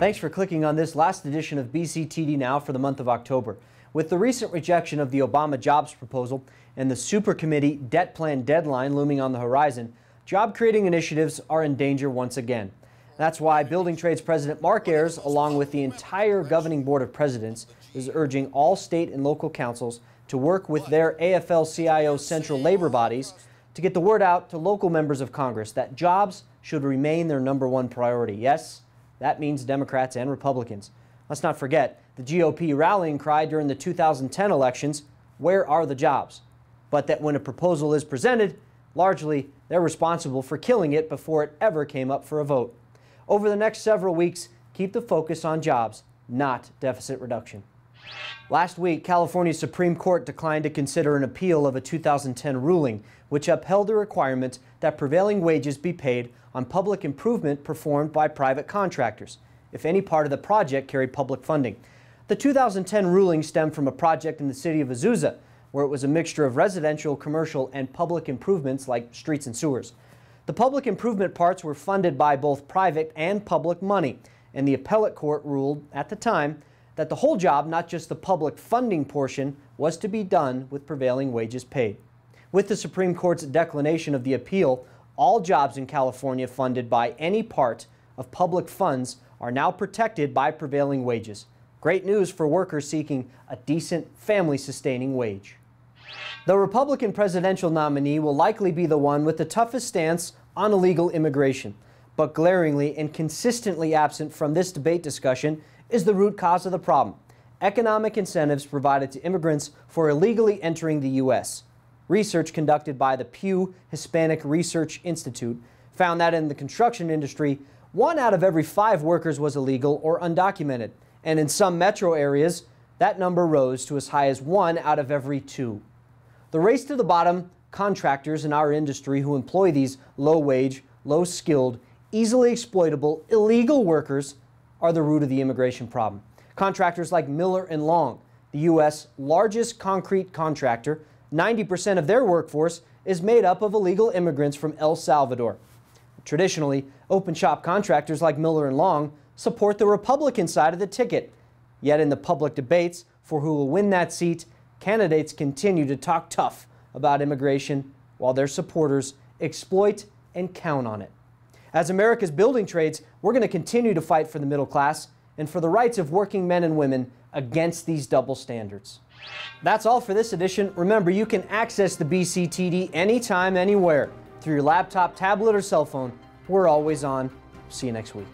Thanks for clicking on this last edition of BCTD Now for the month of October. With the recent rejection of the Obama jobs proposal and the supercommittee debt plan deadline looming on the horizon, job-creating initiatives are in danger once again. That's why Building Trades President Mark Ayers, along with the entire Governing Board of Presidents, is urging all state and local councils to work with their AFL-CIO central labor bodies to get the word out to local members of Congress that jobs should remain their #1 priority. Yes, that means Democrats and Republicans. Let's not forget the GOP rallying cry during the 2010 elections, "Where are the jobs?" But that when a proposal is presented, largely they're responsible for killing it before it ever came up for a vote. Over the next several weeks, keep the focus on jobs, not deficit reduction. Last week, California's Supreme Court declined to consider an appeal of a 2010 ruling which upheld the requirement that prevailing wages be paid on public improvement performed by private contractors, if any part of the project carried public funding. The 2010 ruling stemmed from a project in the city of Azusa, where it was a mixture of residential, commercial, and public improvements like streets and sewers. The public improvement parts were funded by both private and public money, and the appellate court ruled at the time that the whole job, not just the public funding portion, was to be done with prevailing wages paid. With the Supreme Court's declination of the appeal, all jobs in California funded by any part of public funds are now protected by prevailing wages. Great news for workers seeking a decent, family-sustaining wage. The Republican presidential nominee will likely be the one with the toughest stance on illegal immigration, but glaringly and consistently absent from this debate discussion is the root cause of the problem: economic incentives provided to immigrants for illegally entering the U.S. Research conducted by the Pew Hispanic Research Institute found that in the construction industry, 1 out of every 5 workers was illegal or undocumented, and in some metro areas, that number rose to as high as 1 out of every 2. The race to the bottom contractors in our industry who employ these low-wage, low-skilled, easily exploitable, illegal workers are the root of the immigration problem. Contractors like Miller & Long, the U.S. largest concrete contractor, 90% of their workforce is made up of illegal immigrants from El Salvador. Traditionally, open-shop contractors like Miller & Long support the Republican side of the ticket. Yet in the public debates for who will win that seat, candidates continue to talk tough about immigration while their supporters exploit and count on it. As America's building trades, we're going to continue to fight for the middle class and for the rights of working men and women against these double standards. That's all for this edition. Remember, you can access the BCTD anytime, anywhere, through your laptop, tablet, or cell phone. We're always on. See you next week.